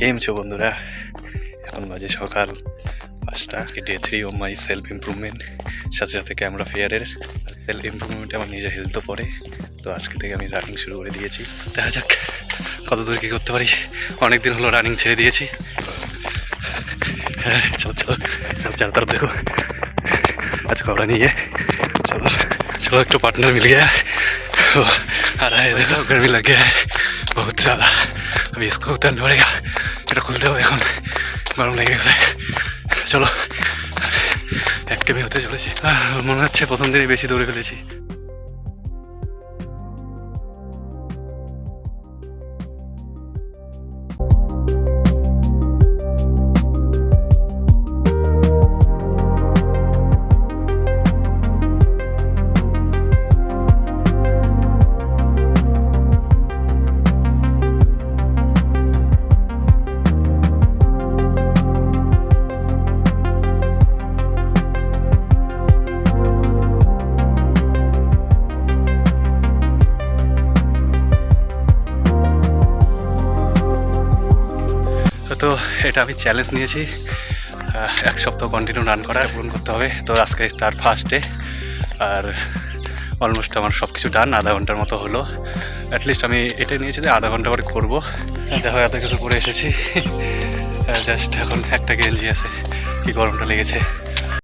কেম ছো বন্ধুরা, এখন বাজে সকাল 5টা। আজকে day 3 of my self improvement, সাথে সাথে ক্যামেরা ফেয়ারের সেলফ ইমপ্রুভমেন্টে আমার নিজের হেলথও পড়ে। তো আজকে থেকে আমি রানিং শুরু করে দিয়েছি। দেখা যাক কত দূর কী করতে পারি। অনেকদিন হলো রানিং ছেড়ে দিয়েছি। হ্যাঁ চলো চলো, চার তরফ দেখো। আচ্ছা কপड़ा नहीं है, चलो चलो एक तो पार्टनर मिल गया आ रहा है। देखो गर्मी लग गया है बहुत ज़्यादा। अभी इसको उतरना पड़ेगा, এটা খুলতে হবে, এখন গরম লেগে গেছে। চলো একদমই হতে চলেছে। মনে হচ্ছে প্রথম দিনই বেশি দৌড়ে ফেলেছি। তো এটা আমি চ্যালেঞ্জ নিয়েছি, 1 সপ্তাহ কন্টিনিউ রান করা পূরণ করতে হবে। তো আজকে তার ফার্স্ট ডে, আর অলমোস্ট আমার সব কিছু ডান। আধা ঘন্টার মতো হলো। অ্যাটলিস্ট আমি এটা নিয়েছি যে আধা ঘন্টা করে করবো। দেখো এত কিছু করে এসেছি, জাস্ট এখন একটা গেঞ্জি আছে, কি গরমটা লেগেছে।